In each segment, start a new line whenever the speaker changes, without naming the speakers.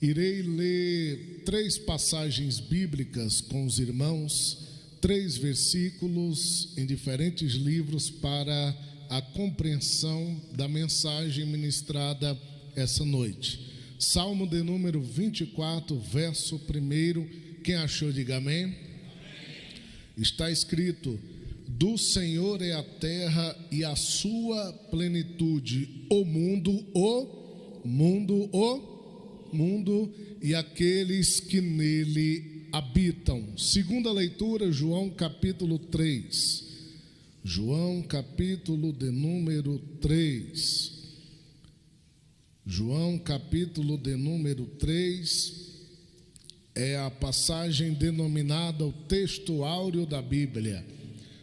Irei ler 3 passagens bíblicas com os irmãos, 3 versículos em diferentes livros para a compreensão da mensagem ministrada essa noite. Salmo de número 24, verso 1. Quem achou, diga amém. Amém. Está escrito: do Senhor é a terra e a sua plenitude, o mundo e aqueles que nele habitam. Segunda leitura, João capítulo 3. João capítulo de número 3. João capítulo de número 3 é a passagem denominada o texto áureo da Bíblia.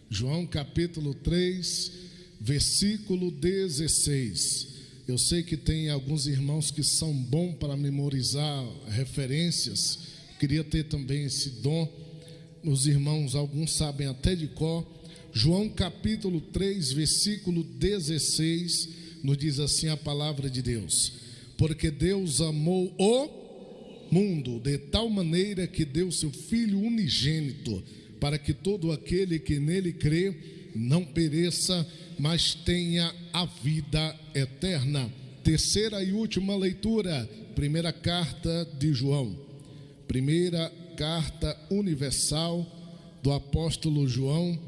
João capítulo 3, versículo 16. Eu sei que tem alguns irmãos que são bons para memorizar referências. Queria ter também esse dom. Os irmãos, alguns sabem até de cor. João capítulo 3, versículo 16, nos diz assim a palavra de Deus: porque Deus amou o mundo de tal maneira que deu seu Filho unigênito, para que todo aquele que nele crê não pereça, mas tenha a vida eterna. Terceira e última leitura, primeira carta de João, primeira carta universal do apóstolo João,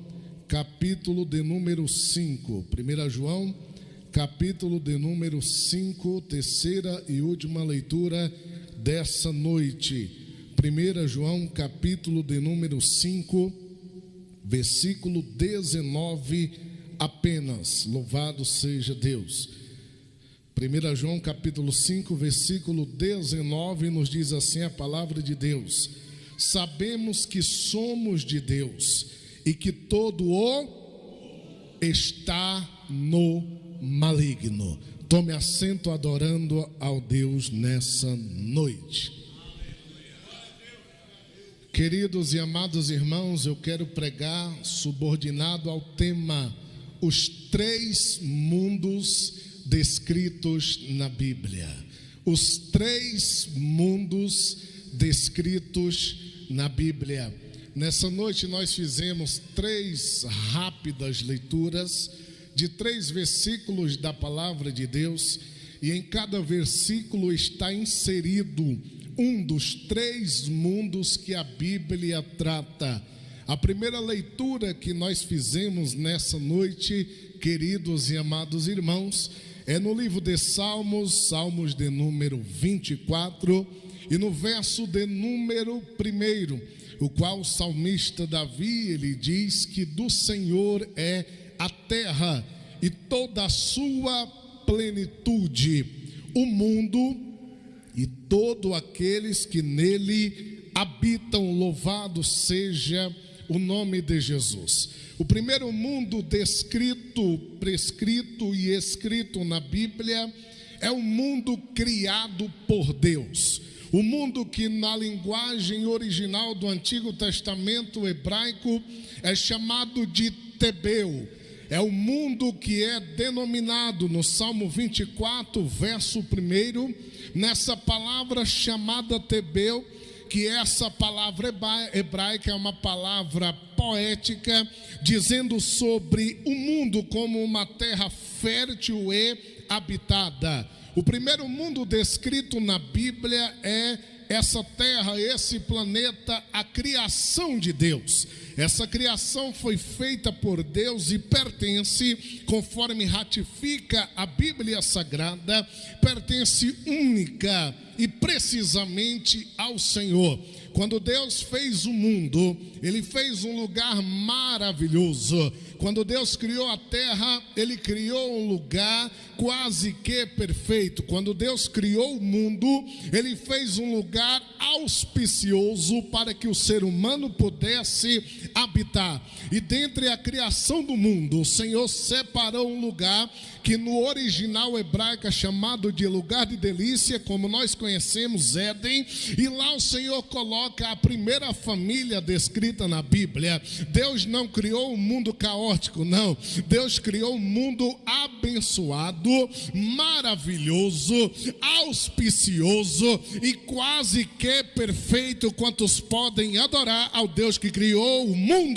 capítulo de número 5. 1 João, capítulo de número 5, terceira e última leitura dessa noite. 1 João, capítulo de número 5, versículo 19 apenas. Louvado seja Deus. 1 João, capítulo 5, versículo 19, nos diz assim a palavra de Deus: sabemos que somos de Deus e que todo o está no maligno. Tome assento adorando ao Deus nessa noite. Queridos e amados irmãos, eu quero pregar subordinado ao tema os 3 mundos descritos na Bíblia. Os 3 mundos descritos na Bíblia. Nessa noite nós fizemos 3 rápidas leituras de 3 versículos da palavra de Deus, e em cada versículo está inserido um dos 3 mundos que a Bíblia trata. A primeira leitura que nós fizemos nessa noite, queridos e amados irmãos, é no livro de Salmos, Salmos de número 24, e no verso de número 1, o qual o salmista Davi, ele diz que do Senhor é a terra e toda a sua plenitude, o mundo e todos aqueles que nele habitam. Louvado seja o nome de Jesus. O primeiro mundo descrito, prescrito e escrito na Bíblia é o mundo criado por Deus. O mundo que na linguagem original do Antigo Testamento hebraico é chamado de Tebeu. É o mundo que é denominado no Salmo 24, verso 1, nessa palavra chamada Tebeu, que essa palavra hebraica é uma palavra poética, dizendo sobre o mundo como uma terra fértil e habitada. O primeiro mundo descrito na Bíblia é essa terra, esse planeta, a criação de Deus. Essa criação foi feita por Deus e pertence, conforme ratifica a Bíblia Sagrada, pertence única e precisamente ao Senhor. Quando Deus fez o mundo, Ele fez um lugar maravilhoso. Quando Deus criou a terra, Ele criou um lugar quase que perfeito. Quando Deus criou o mundo, Ele fez um lugar auspicioso para que o ser humano pudesse habitar habitar. E dentre a criação do mundo, o Senhor separou um lugar que no original hebraico é chamado de lugar de delícia, como nós conhecemos, Éden. E lá o Senhor coloca a primeira família descrita na Bíblia. Deus não criou um mundo caótico, não. Deus criou um mundo abençoado, maravilhoso, auspicioso e quase que perfeito. Quantos podem adorar ao Deus que criou o mundo?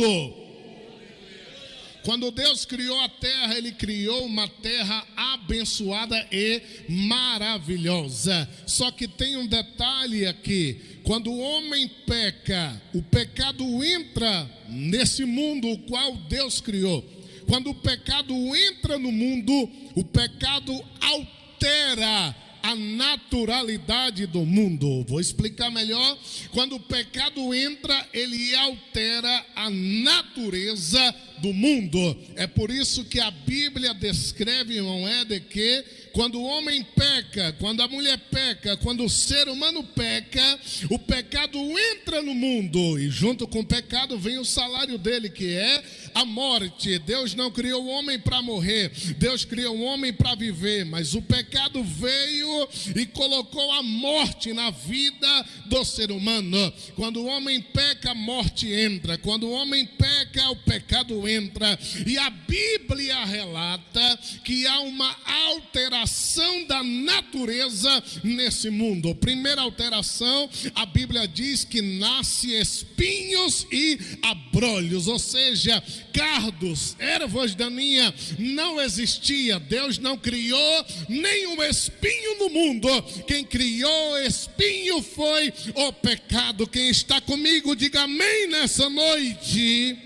Quando Deus criou a terra, Ele criou uma terra abençoada e maravilhosa. Só que tem um detalhe aqui: quando o homem peca, o pecado entra nesse mundo o qual Deus criou. Quando o pecado entra no mundo, o pecado altera a naturalidade do mundo. Vou explicar melhor. Quando o pecado entra, ele altera a natureza do mundo. É por isso que a Bíblia descreve, irmão Éder, que quando o homem peca, quando a mulher peca, quando o ser humano peca, o pecado entra no mundo e junto com o pecado vem o salário dele, que é a morte. Deus não criou o homem para morrer, Deus criou o homem para viver, mas o pecado veio e colocou a morte na vida do ser humano. Quando o homem peca, a morte entra. Quando o homem peca, o pecado entra. E a Bíblia relata que há uma alteração da natureza nesse mundo. Primeira alteração, a Bíblia diz que nasce espinhos e abrolhos, ou seja, cardos, ervas daninhas não existia. Deus não criou nenhum espinho no mundo. Quem criou espinho foi o pecado. Quem está comigo, diga amém nessa noite.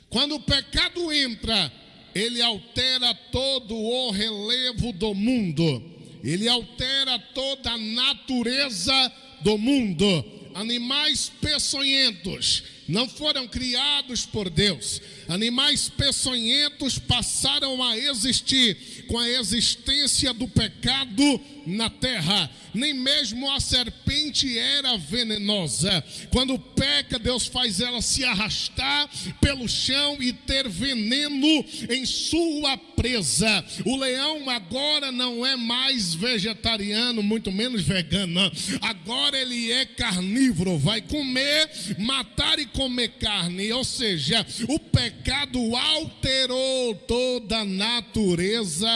Quando o pecado entra, ele altera todo o relevo do mundo. Ele altera toda a natureza do mundo. Animais peçonhentos não foram criados por Deus. Animais peçonhentos passaram a existir com a existência do pecado na terra. Nem mesmo a serpente era venenosa. Quando peca, Deus faz ela se arrastar pelo chão e ter veneno em sua presa. O leão agora não é mais vegetariano, muito menos vegano. Agora ele é carnívoro, vai comer, matar e comer carne. Ou seja, o pecado alterou toda a natureza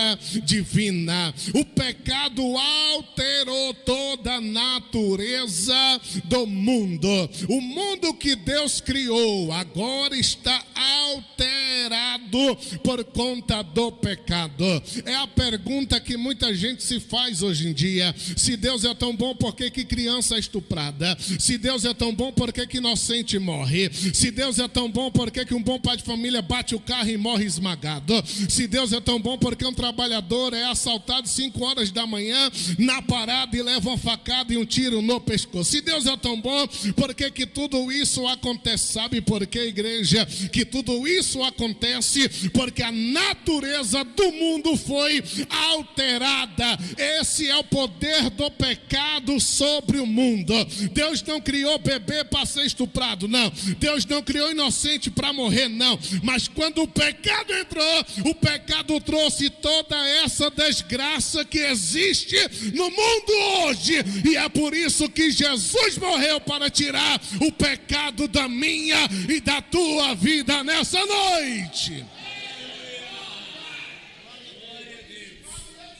divina. O pecado alterou toda a natureza do mundo. O mundo que Deus criou agora está alterado por conta do pecado. É a pergunta que muita gente se faz hoje em dia: se Deus é tão bom, por que criança é estuprada? Se Deus é tão bom, por que inocente morre? Se Deus é tão bom, por que um bom pai de família bate o carro e morre esmagado? Se Deus é tão bom, por que um trabalhador é assaltado 5 horas da manhã na parada e leva uma facada e um tiro no pescoço? Se Deus é tão bom, por que tudo isso acontece? Sabe por que, igreja, que tudo isso acontece? Porque a natureza do mundo foi alterada. Esse é o poder do pecado sobre o mundo. Deus não criou bebê para ser estuprado, não. Deus não criou inocente para morrer, não. Mas quando o pecado entrou, o pecado trouxe toda essa desgraça que existe no mundo hoje. E é por isso que Jesus morreu, para tirar o pecado da minha e da tua vida nessa noite.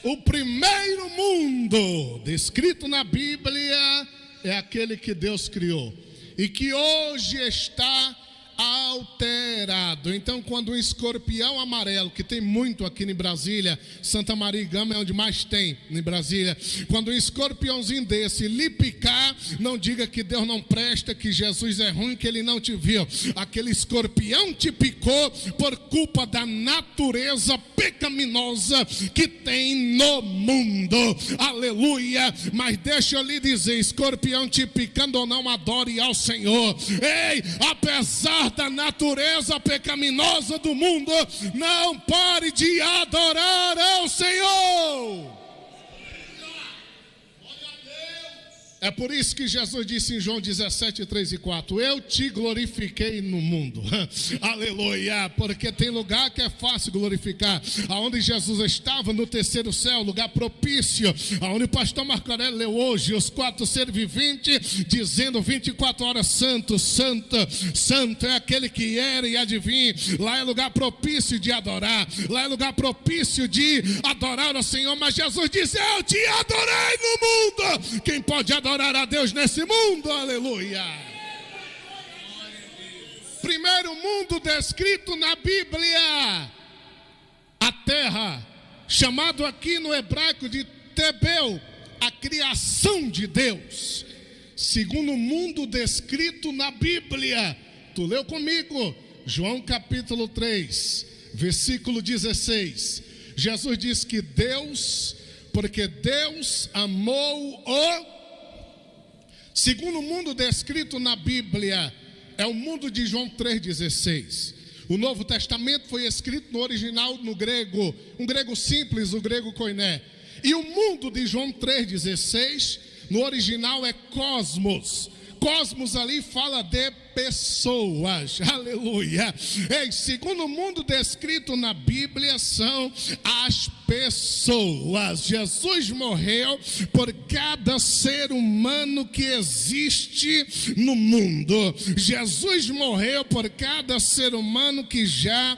O primeiro mundo descrito na Bíblia é aquele que Deus criou e que hoje está alterado. Então, quando um escorpião amarelo, que tem muito aqui em Brasília, Santa Maria e Gama é onde mais tem em Brasília, quando um escorpiãozinho desse lhe picar, não diga que Deus não presta, que Jesus é ruim, que ele não te viu. Aquele escorpião te picou por culpa da natureza pecaminosa que tem no mundo. Aleluia. Mas deixa eu lhe dizer, escorpião te picando ou não, adore ao Senhor. Ei, apesar da natureza pecaminosa do mundo, não pare de adorar ao Senhor. É por isso que Jesus disse em João 17, 3 e 4: eu te glorifiquei no mundo. Aleluia. Porque tem lugar que é fácil glorificar. Aonde Jesus estava, no terceiro céu, lugar propício, aonde o pastor Marco Aurélio leu hoje, os 4 seres viventes, dizendo 24 horas: santo, santo, santo é aquele que era e adivinha. Lá é lugar propício de adorar. Lá é lugar propício de adorar ao Senhor. Mas Jesus disse: eu te adorei no mundo. Quem pode adorar a Deus nesse mundo? Aleluia. Primeiro mundo descrito na Bíblia, a terra, chamado aqui no hebraico de Tebeu, a criação de Deus. Segundo mundo descrito na Bíblia, tu leu comigo, João capítulo 3, versículo 16. Jesus diz que Deus, porque Deus amou o... Segundo o mundo descrito na Bíblia, é o mundo de João 3,16. O Novo Testamento foi escrito no original no grego, um grego simples, o grego koiné. E o mundo de João 3,16, no original é cosmos. Cosmos ali fala de pessoas, aleluia. Segundo o mundo descrito na Bíblia, são as pessoas. Jesus morreu por cada ser humano que existe no mundo. Jesus morreu por cada ser humano que já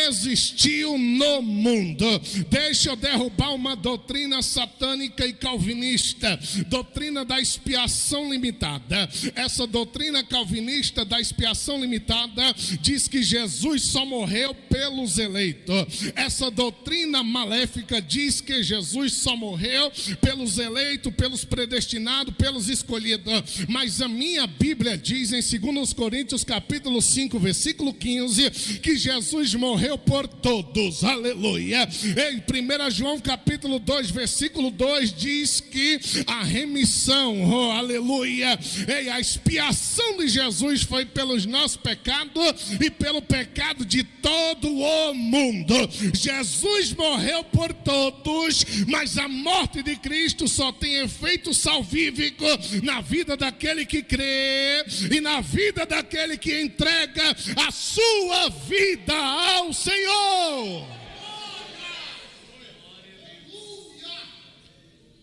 existiu no mundo. Deixa eu derrubar uma doutrina satânica e calvinista, doutrina da expiação limitada. Essa doutrina calvinista da expiação limitada diz que Jesus só morreu pelos eleitos. Essa doutrina maléfica diz que Jesus só morreu pelos eleitos, pelos predestinados, pelos escolhidos. Mas a minha Bíblia diz em 2 Coríntios capítulo 5, versículo 15, que Jesus morreu por todos, aleluia. Em 1 João capítulo 2, versículo 2 diz que a remissão, oh, aleluia, a expiação de Jesus foi pelos nossos pecados e pelo pecado de todo o mundo. Jesus morreu por todos, mas a morte de Cristo só tem efeito salvífico na vida daquele que crê e na vida daquele que entrega a sua vida ao Senhor.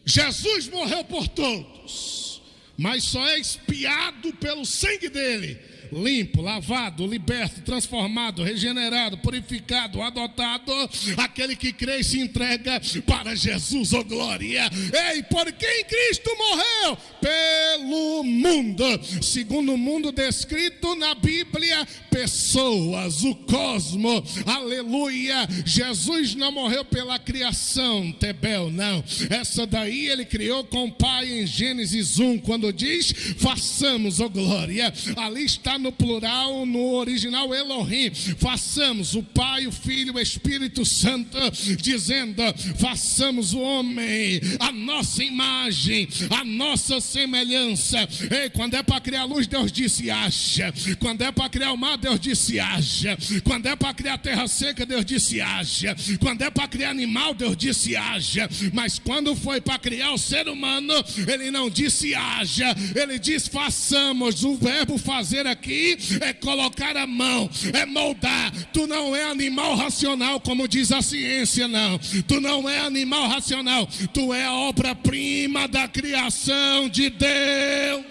Jesus morreu por todos, mas só é expiado pelo sangue dele, limpo, lavado, liberto, transformado, regenerado, purificado, adotado, aquele que crê e se entrega para Jesus, oh glória. Ei, por quem Cristo morreu? Pelo mundo. Segundo o mundo descrito na Bíblia, pessoas, o cosmo, aleluia. Jesus não morreu pela criação, Tebel, não. Essa daí ele criou com o Pai em Gênesis 1, quando diz, façamos, oh glória. Ali está no plural, no original Elohim, façamos, o Pai, o Filho, o Espírito Santo, dizendo, façamos o homem, a nossa imagem, a nossa semelhança. Ei, quando é para criar luz, Deus disse, haja. Quando é para criar o mar, Deus disse, haja. Quando é para criar terra seca, Deus disse, haja. Quando é para criar animal, Deus disse, haja. Mas quando foi para criar o ser humano, ele não disse haja, ele disse façamos. O verbo fazer aqui é colocar a mão, é moldar. Tu não é animal racional, como diz a ciência, não. Tu não é animal racional, tu é a obra-prima da criação de Deus.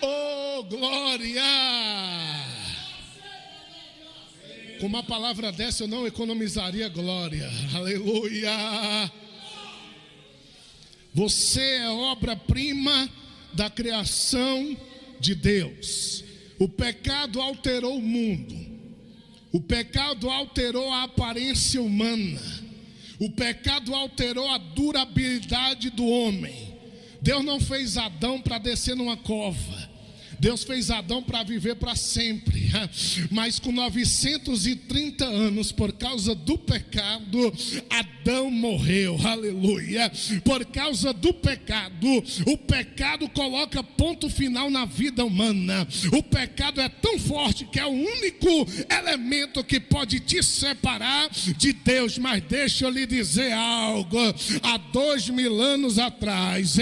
Oh, glória! Com uma palavra dessa eu não economizaria glória. Aleluia! Você é obra-prima da criação de Deus. O pecado alterou o mundo. O pecado alterou a aparência humana. O pecado alterou a durabilidade do homem. Deus não fez Adão para descer numa cova. Deus fez Adão para viver para sempre, mas com 930 anos, por causa do pecado, Adão morreu, aleluia. Por causa do pecado, o pecado coloca ponto final na vida humana. O pecado é tão forte que é o único elemento que pode te separar de Deus. Mas deixa eu lhe dizer algo, há 2000 anos atrás,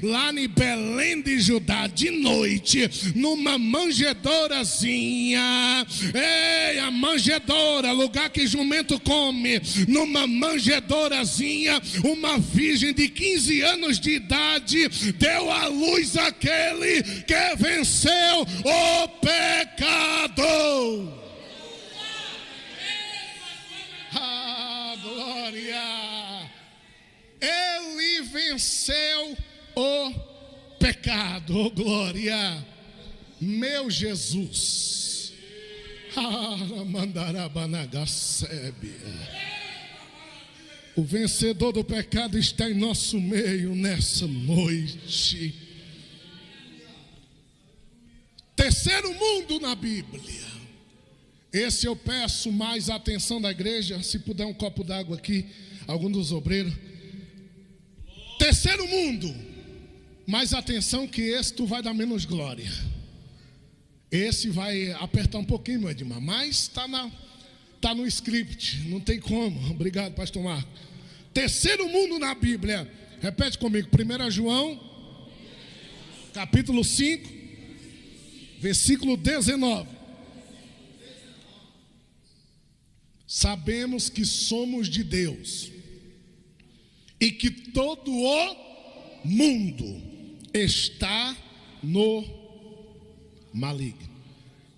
lá em Belém de Judá, de noite, numa manjedourazinha, a manjedoura, lugar que jumento come, numa manjedourazinha, uma virgem de 15 anos de idade deu à luz aquele que venceu o pecado. Ah, glória! Ele venceu o pecado, oh, glória! Meu Jesus. O vencedor do pecado está em nosso meio nessa noite. Terceiro mundo na Bíblia. Esse eu peço mais atenção da igreja. Se puder um copo d'água aqui, algum dos obreiros. Terceiro mundo. Mais atenção que esse tu vai dar menos glória. Esse vai apertar um pouquinho, meu Edmar, mas está no script, não tem como. Obrigado, pastor Marco. Terceiro mundo na Bíblia. Repete comigo, 1 João, capítulo 5, versículo 19. Sabemos que somos de Deus e que todo o mundo está no maligno.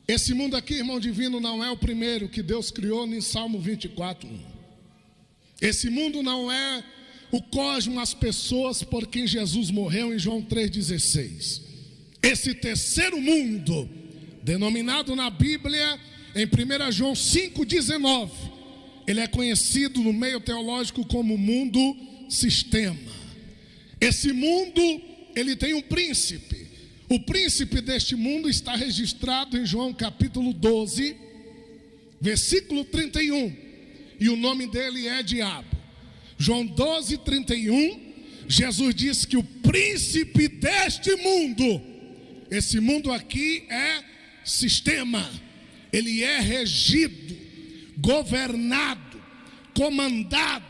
Esse mundo aqui, irmão divino, não é o primeiro que Deus criou em Salmo 24:1. Esse mundo não é o cosmos, as pessoas por quem Jesus morreu em João 3,16. Esse terceiro mundo, denominado na Bíblia em 1 João 5,19, ele é conhecido no meio teológico como mundo sistema. Esse mundo, ele tem um príncipe. O príncipe deste mundo está registrado em João capítulo 12, versículo 31. E o nome dele é Diabo. João 12, 31. Jesus disse que o príncipe deste mundo, esse mundo aqui é sistema. Ele é regido, governado, comandado,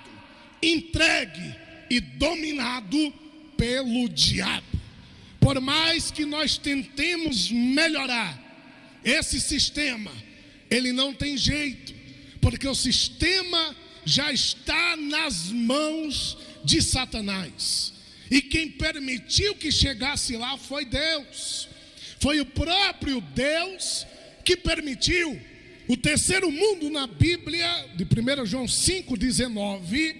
entregue e dominado pelo diabo. Por mais que nós tentemos melhorar esse sistema, ele não tem jeito, porque o sistema já está nas mãos de Satanás. E quem permitiu que chegasse lá foi Deus. Foi o próprio Deus que permitiu. O terceiro mundo na Bíblia, de 1 João 5,19,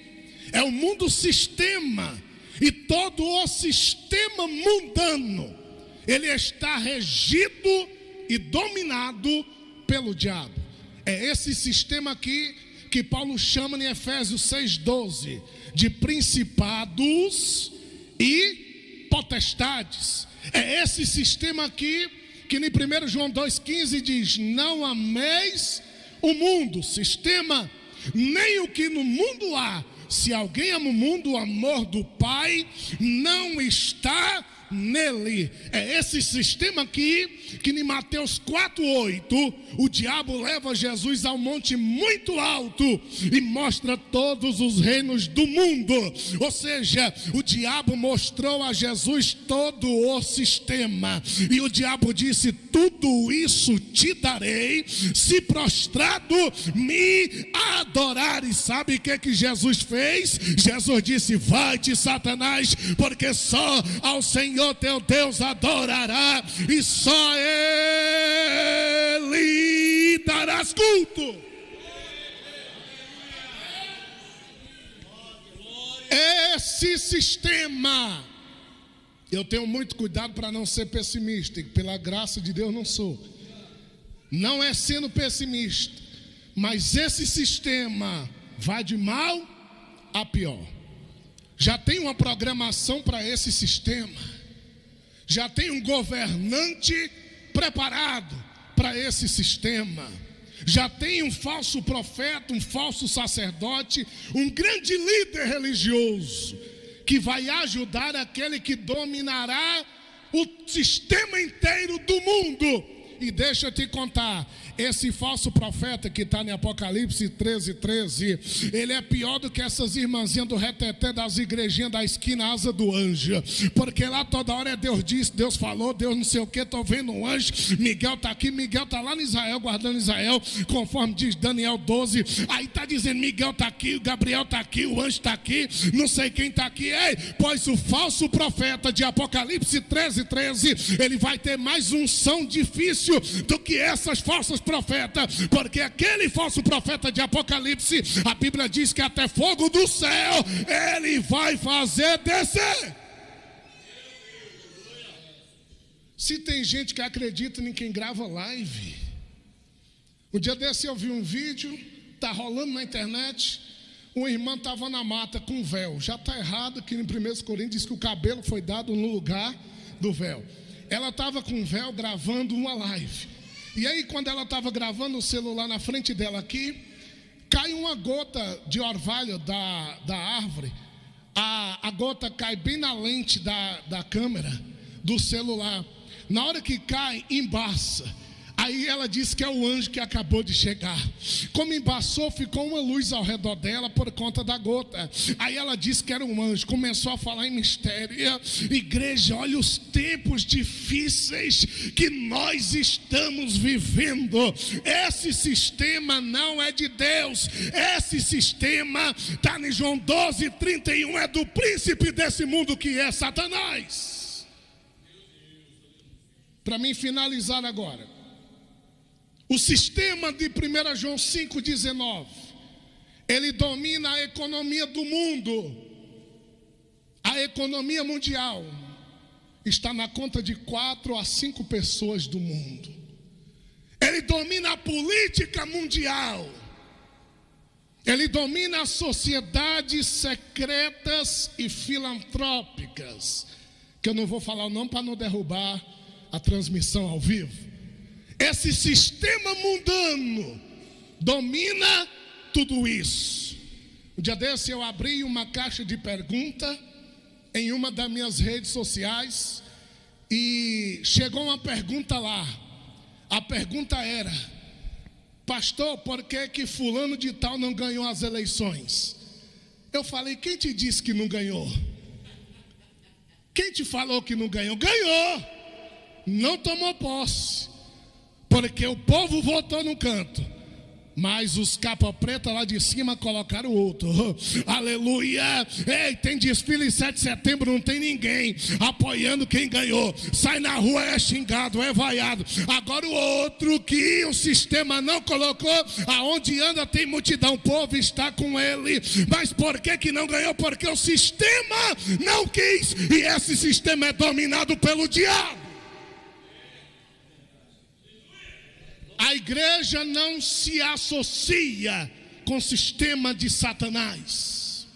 é o mundo sistema. E todo o sistema mundano, ele está regido e dominado pelo diabo. É esse sistema aqui que Paulo chama em Efésios 6,12 de principados e potestades. É esse sistema aqui que em 1 João 2,15 diz: não ameis o mundo, sistema, nem o que no mundo há. Se alguém ama o mundo, o amor do Pai não está nele. É esse sistema aqui que em Mateus 4,8 o diabo leva Jesus a um monte muito alto e mostra todos os reinos do mundo. Ou seja, o diabo mostrou a Jesus todo o sistema. E o diabo disse: tudo isso te darei se prostrado me adorares. Sabe o que Jesus fez? Jesus disse: vai-te, Satanás, porque só ao Senhor teu Deus adorará, e só Ele darás culto. Esse sistema, eu tenho muito cuidado para não ser pessimista, e pela graça de Deus não sou. Não é sendo pessimista, mas esse sistema vai de mal a pior. Já tem uma programação para esse sistema. Já tem um governante preparado para esse sistema. Já tem um falso profeta, um falso sacerdote, um grande líder religioso, que vai ajudar aquele que dominará o sistema inteiro do mundo. E deixa eu te contar, esse falso profeta que está em Apocalipse 13, ele é pior do que essas irmãzinhas do reteté das igrejinhas da esquina asa do anjo, porque lá toda hora é Deus disse, Deus falou, Deus não sei o que, estou vendo um anjo, Miguel está aqui, Miguel está lá em Israel, guardando Israel, conforme diz Daniel 12, aí está dizendo Miguel está aqui, o Gabriel está aqui, o anjo está aqui, não sei quem está aqui. Ei, pois o falso profeta de Apocalipse 13, ele vai ter mais unção difícil do que essas falsas profetas, porque aquele falso profeta de Apocalipse, a Bíblia diz que até fogo do céu ele vai fazer descer. Se tem gente que acredita em quem grava live, um dia desse eu vi um vídeo, tá rolando na internet, uma irmã estava na mata com véu. Já está errado que em 1 Coríntios diz que o cabelo foi dado no lugar do véu. Ela estava com véu gravando uma live. E aí quando ela estava gravando o celular na frente dela aqui, cai uma gota de orvalho da árvore. A gota cai bem na lente da câmera do celular. Na hora que cai, embaça. Aí ela disse que é o anjo que acabou de chegar. Como embaçou, ficou uma luz ao redor dela por conta da gota. Aí ela disse que era um anjo, começou a falar em mistério. Igreja, olha os tempos difíceis que nós estamos vivendo. Esse sistema não é de Deus. Esse sistema está em João 12:31, é do príncipe desse mundo que é Satanás. Para mim finalizar agora, o sistema de 1 João 5,19, ele domina a economia do mundo. A economia mundial está na conta de 4 a 5 pessoas do mundo. Ele domina a política mundial. Ele domina as sociedades secretas e filantrópicas, que eu não vou falar o nome para não derrubar a transmissão ao vivo. Esse sistema mundano domina tudo isso. Um dia desse eu abri uma caixa de pergunta em uma das minhas redes sociais e chegou uma pergunta lá. A pergunta era: pastor, por que fulano de tal não ganhou as eleições? Eu falei: quem te disse que não ganhou? Quem te falou que não ganhou? Ganhou, não tomou posse. Porque o povo votou num canto, mas os capa preta lá de cima colocaram o outro. Aleluia. Ei, tem desfile em 7 de setembro, não tem ninguém apoiando quem ganhou. Sai na rua, é xingado, é vaiado. Agora o outro que o sistema não colocou, aonde anda tem multidão, o povo está com ele. Mas por que não ganhou? Porque o sistema não quis. E esse sistema é dominado pelo diabo. A igreja não se associa com o sistema de Satanás.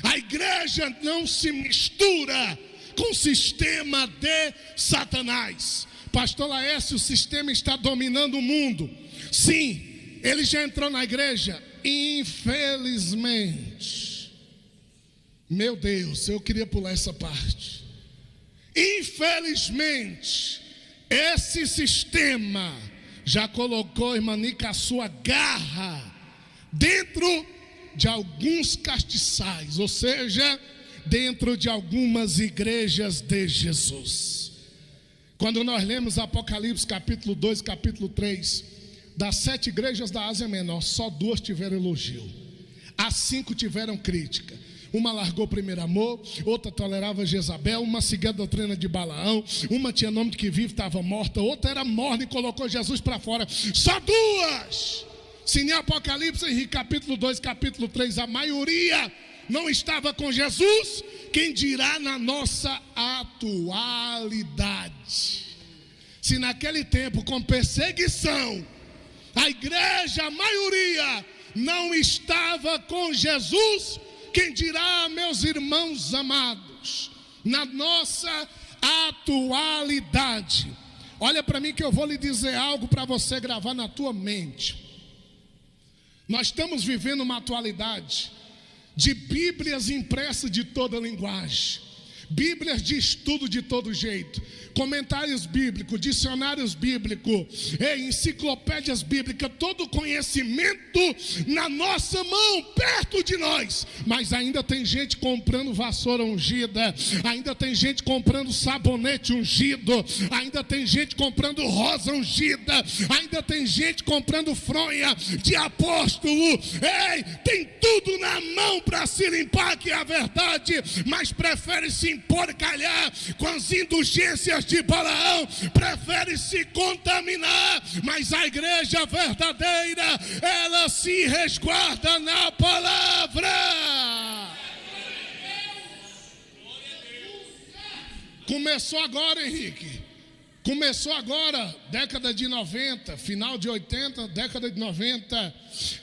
A igreja não se mistura com o sistema de Satanás. Pastor Laércio, o sistema está dominando o mundo. Sim, ele já entrou na igreja, infelizmente. Meu Deus, eu queria pular essa parte. Infelizmente, esse sistema já colocou, irmã Nica, a sua garra dentro de alguns castiçais, ou seja, dentro de algumas igrejas de Jesus. Quando nós lemos Apocalipse capítulo 2, capítulo 3, das 7 igrejas da Ásia Menor, só 2 tiveram elogio, as 5 tiveram crítica. Uma largou o primeiro amor, outra tolerava Jezabel, uma seguia a doutrina de Balaão, uma tinha nome de que vive, estava morta, outra era morna e colocou Jesus para fora. Só 2. Se em Apocalipse, em capítulo 2, capítulo 3, a maioria não estava com Jesus, quem dirá na nossa atualidade? Se naquele tempo, com perseguição, a igreja, a maioria, não estava com Jesus, quem dirá, meus irmãos amados, na nossa atualidade? Olha para mim que eu vou lhe dizer algo para você gravar na tua mente. Nós estamos vivendo uma atualidade de Bíblias impressas de toda linguagem, Bíblias de estudo de todo jeito, comentários bíblicos, dicionários bíblicos, enciclopédias bíblicas, todo conhecimento na nossa mão, perto de nós. Mas ainda tem gente comprando vassoura ungida, ainda tem gente comprando sabonete ungido, ainda tem gente comprando rosa ungida, ainda tem gente comprando fronha de apóstolo. Tem tudo na mão para se limpar, que é a verdade, mas prefere se emporcalhar com as indulgências de Balaão, prefere se contaminar. Mas a igreja verdadeira, ela se resguarda na palavra. Começou agora, Henrique. Começou agora, década de 90, final de 80, década de 90,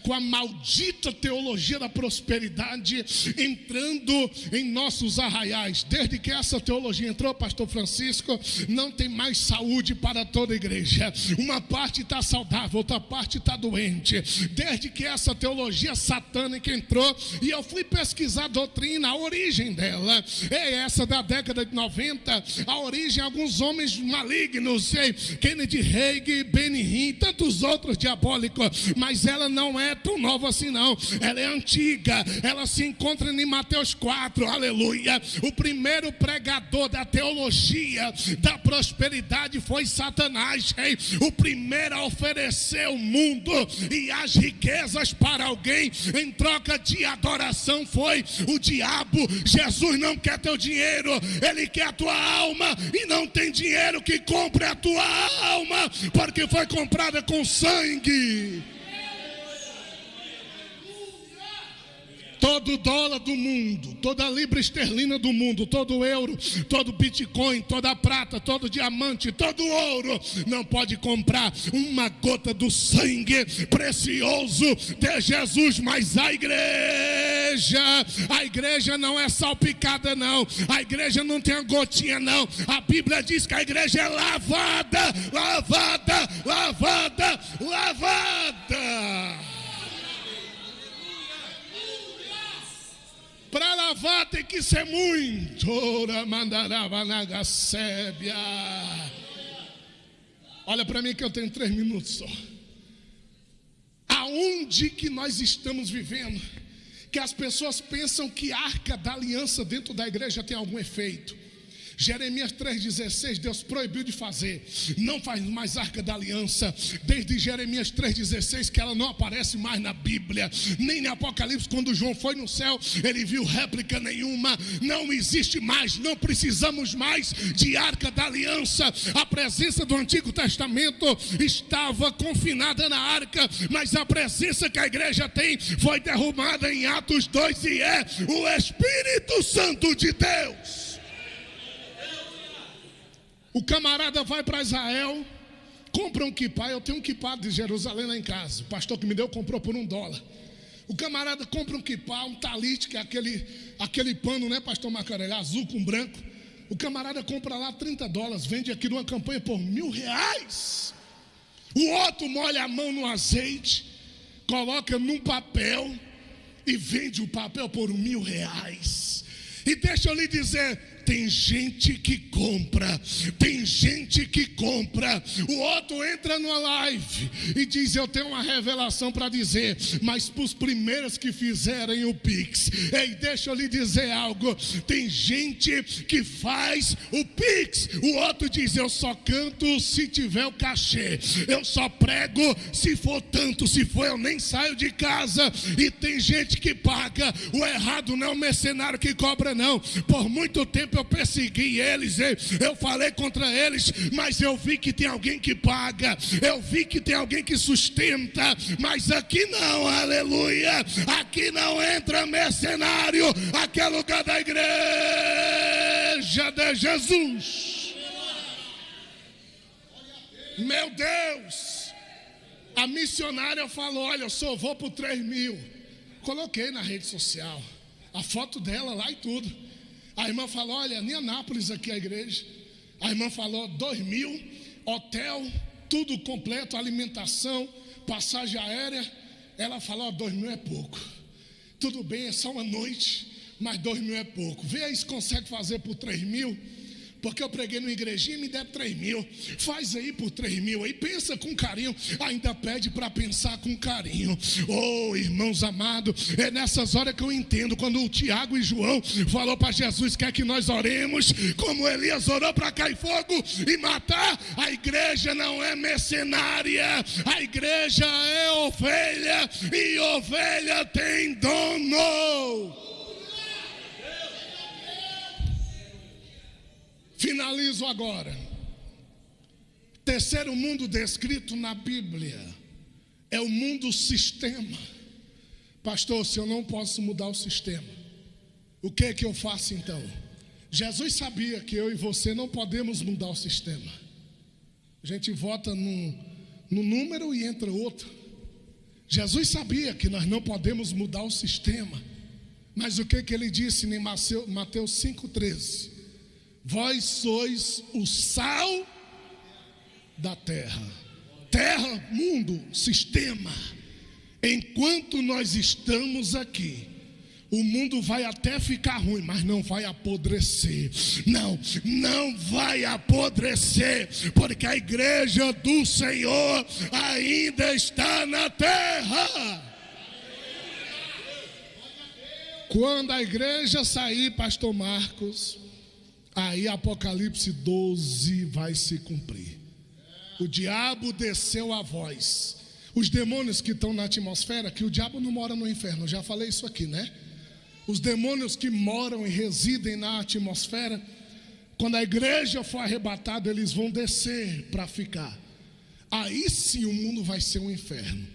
com a maldita teologia da prosperidade entrando em nossos arraiais. Desde que essa teologia entrou, pastor Francisco, não tem mais saúde para toda a igreja. Uma parte está saudável, outra parte está doente. Desde que essa teologia satânica entrou, e eu fui pesquisar a doutrina, a origem dela, é essa da década de 90, a origem de alguns homens malignos, Kennedy Hagin, Benny Hinn, tantos outros diabólicos, mas ela não é tão nova assim não, ela é antiga, ela se encontra em Mateus 4, aleluia. O primeiro pregador da teologia da prosperidade foi Satanás, o primeiro a oferecer o mundo e as riquezas para alguém em troca de adoração foi o diabo. Jesus não quer teu dinheiro, ele quer a tua alma, e não tem dinheiro que compre a tua alma, porque foi comprada com sangue. Todo dólar do mundo, toda libra esterlina do mundo, todo euro, todo bitcoin, toda prata, todo diamante, todo ouro não pode comprar uma gota do sangue precioso de Jesus. Mas a igreja não é salpicada não, a igreja não tem uma gotinha não. A Bíblia diz que a igreja é lavada, lavada, lavada, lavada. Para lavar tem que ser muito. Olha para mim que eu tenho 3 minutos só. Aonde que nós estamos vivendo que as pessoas pensam que a arca da aliança dentro da igreja tem algum efeito? Jeremias 3,16, Deus proibiu de fazer, não faz mais arca da aliança. Desde Jeremias 3,16 que ela não aparece mais na Bíblia, nem no Apocalipse. Quando João foi no céu, ele viu réplica nenhuma, não existe mais, não precisamos mais de arca da aliança. A presença do Antigo Testamento estava confinada na arca, mas a presença que a igreja tem foi derrubada em Atos 2 e é o Espírito Santo de Deus. O camarada vai para Israel, compra um quipá. Eu tenho um quipá de Jerusalém lá em casa. O pastor que me deu comprou por $1. O camarada compra um quipá, um talite, que é aquele pano, né, pastor Macarelli, azul com branco. O camarada compra lá $30, vende aqui numa campanha por R$1.000. O outro molha a mão no azeite, coloca num papel e vende o papel por R$1.000. E deixa eu lhe dizer, tem gente que compra, tem gente que compra. O outro entra numa live e diz: eu tenho uma revelação para dizer, mas para os primeiros que fizerem o Pix. Ei, deixa eu lhe dizer algo, tem gente que faz o Pix. O outro diz: eu só canto se tiver o cachê, eu só prego se for tanto, se for eu nem saio de casa. E tem gente que paga. O errado não é o mercenário que cobra não. Por muito tempo eu persegui eles, eu falei contra eles, mas eu vi que tem alguém que paga, eu vi que tem alguém que sustenta. Mas aqui não, aleluia, aqui não entra mercenário, aqui é lugar da igreja de Jesus. Meu Deus, a missionária falou: olha, eu só vou por 3.000. Coloquei na rede social a foto dela lá e tudo. A irmã falou: olha, em Anápolis aqui a igreja. A irmã falou: 2.000 hotel, tudo completo, alimentação, passagem aérea. Ela falou: 2.000 é pouco. Tudo bem, é só uma noite, mas 2.000 é pouco. Vê aí se consegue fazer por 3.000. Porque eu preguei numa igrejinha e me deram 3.000. Faz aí por 3.000 aí, pensa com carinho. Ainda pede para pensar com carinho. Oh, irmãos amados, é nessas horas que eu entendo. Quando o Tiago e João falou para Jesus: quer que nós oremos como Elias orou para cair fogo e matar? A igreja não é mercenária. A igreja é ovelha, e ovelha tem dono. Finalizo agora. Terceiro mundo descrito na Bíblia é o mundo sistema. Pastor, se eu não posso mudar o sistema, o que é que eu faço então? Jesus sabia que eu e você não podemos mudar o sistema. A gente vota num número e entra outro. Jesus sabia que nós não podemos mudar o sistema. Mas o que que ele disse em Mateus 5,13? Vós sois o sal da terra. Terra, mundo, sistema. Enquanto nós estamos aqui, o mundo vai até ficar ruim, mas não vai apodrecer. Não vai apodrecer, porque a igreja do Senhor ainda está na terra. Quando a igreja sair, pastor Marcos, aí Apocalipse 12 vai se cumprir. O diabo desceu a voz. Os demônios que estão na atmosfera, que o diabo não mora no inferno, eu já falei isso aqui, né? Os demônios que moram e residem na atmosfera, quando a igreja for arrebatada, eles vão descer para ficar. Aí sim o mundo vai ser um inferno.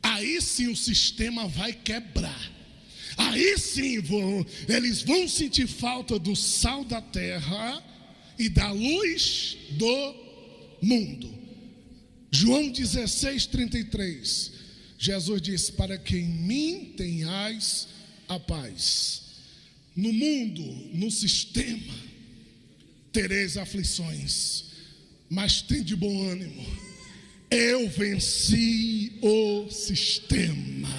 Aí sim o sistema vai quebrar. Aí sim eles vão sentir falta do sal da terra e da luz do mundo. João 16:33, Jesus disse: para que em mim tenhais a paz. No mundo, no sistema, tereis aflições, mas tende bom ânimo. Eu venci o sistema.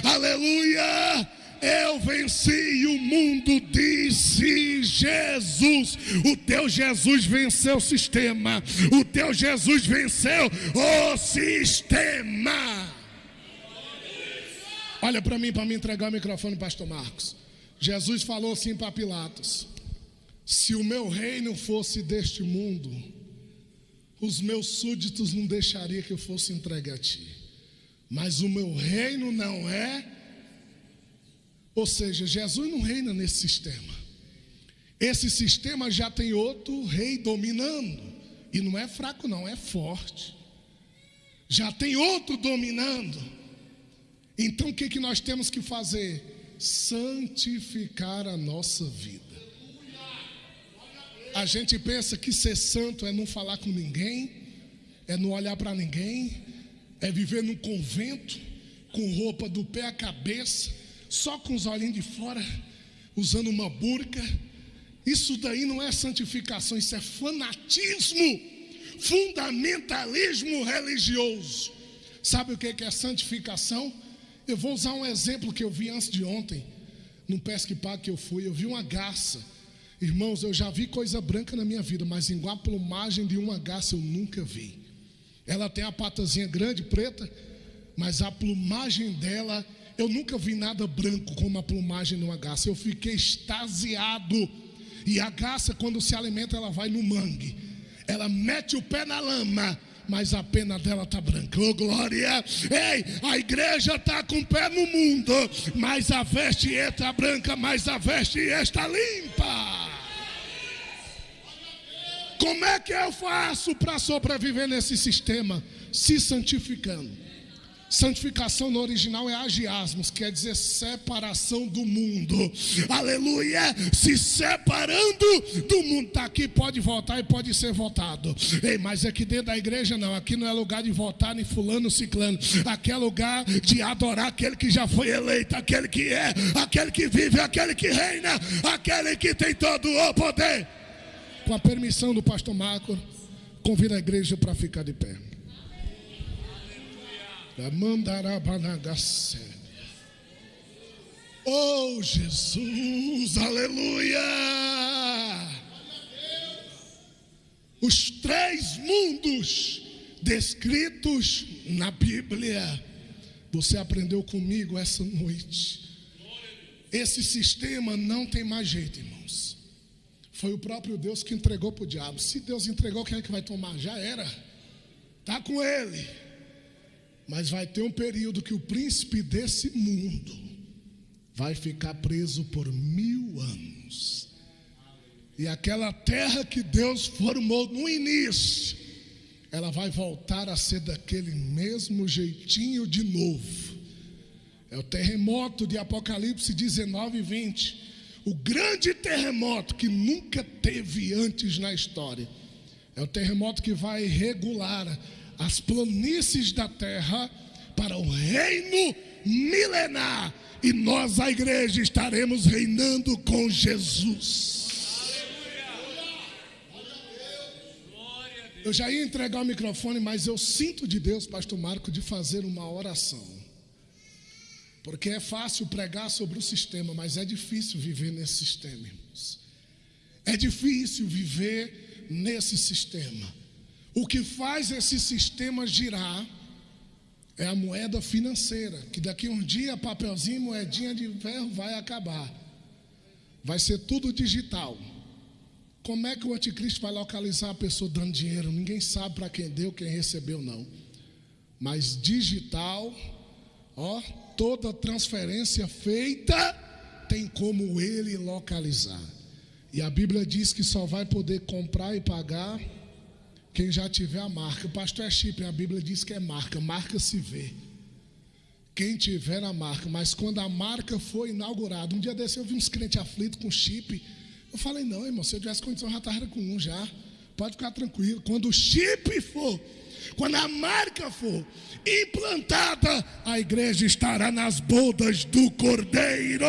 Aleluia! Eu venci e o mundo, disse Jesus. O teu Jesus venceu o sistema. O teu Jesus venceu o sistema. Olha para mim entregar o microfone, pastor Marcos. Jesus falou assim para Pilatos: se o meu reino fosse deste mundo, os meus súditos não deixariam que eu fosse entregue a ti. Mas o meu reino não é. Ou seja, Jesus não reina nesse sistema. Esse sistema já tem outro rei dominando. E não é fraco não, é forte. Já tem outro dominando. Então o que nós temos que fazer? Santificar a nossa vida. A gente pensa que ser santo é não falar com ninguém, é não olhar para ninguém, é viver num convento, com roupa do pé à cabeça, só com os olhinhos de fora, usando uma burca. Isso daí não é santificação, isso é fanatismo, fundamentalismo religioso. Sabe o que é santificação? Eu vou usar um exemplo que eu vi antes de ontem, num pesque pago que eu fui. Eu vi uma garça. Irmãos, eu já vi coisa branca na minha vida, mas igual a plumagem de uma garça eu nunca vi. Ela tem a patazinha grande, preta, mas a plumagem dela, eu nunca vi nada branco como a plumagem de uma garça. Eu fiquei extasiado. E a garça, quando se alimenta, ela vai no mangue. Ela mete o pé na lama, mas a pena dela está branca. Oh, glória! Ei, a igreja está com o pé no mundo, mas a veste está branca, mas a veste está limpa. Como é que eu faço para sobreviver nesse sistema? Se santificando. Santificação no original é agiasmos, quer dizer separação do mundo. Aleluia! Se separando do mundo. Está aqui, pode votar e pode ser votado. Ei, mas aqui dentro da igreja não. Aqui não é lugar de votar nem fulano, ciclano. Aqui é lugar de adorar aquele que já foi eleito, aquele que é, aquele que vive, aquele que reina, aquele que tem todo o poder. Com a permissão do pastor Marco, Convida a igreja para ficar de pé. Oh Jesus, aleluia! Os 3 mundos descritos na Bíblia. Você aprendeu comigo essa noite. Esse sistema não tem mais jeito, irmãos. Foi o próprio Deus que entregou para o diabo. Se Deus entregou, quem é que vai tomar? Já era. Está com ele. Mas vai ter um período que o príncipe desse mundo vai ficar preso por 1000 anos. E aquela terra que Deus formou no início, ela vai voltar a ser daquele mesmo jeitinho de novo. É o terremoto de Apocalipse 19 e 20. O grande terremoto que nunca teve antes na história. É o terremoto que vai regular as planícies da terra para o reino milenar. E nós, a igreja, estaremos reinando com Jesus. Eu já ia entregar o microfone, mas eu sinto de Deus, pastor Marco, de fazer uma oração. Porque é fácil pregar sobre o sistema, mas é difícil viver nesse sistema, irmãos. É difícil viver nesse sistema. O que faz esse sistema girar é a moeda financeira, que daqui um dia papelzinho, moedinha de ferro vai acabar. Vai ser tudo digital. Como é que o anticristo vai localizar a pessoa dando dinheiro? Ninguém sabe para quem deu, quem recebeu, não. Mas digital, toda transferência feita tem como ele localizar. E a Bíblia diz que só vai poder comprar e pagar quem já tiver a marca. Pastor, é chip, a Bíblia diz que é marca. Marca se vê. Quem tiver a marca. Mas quando a marca for inaugurada, um dia desse eu vi uns crentes aflitos com chip. Eu falei, não, irmão, se eu tivesse condição, eu já estava com um já. Pode ficar tranquilo. Quando o chip for, quando a marca for implantada, a igreja estará nas bodas do Cordeiro.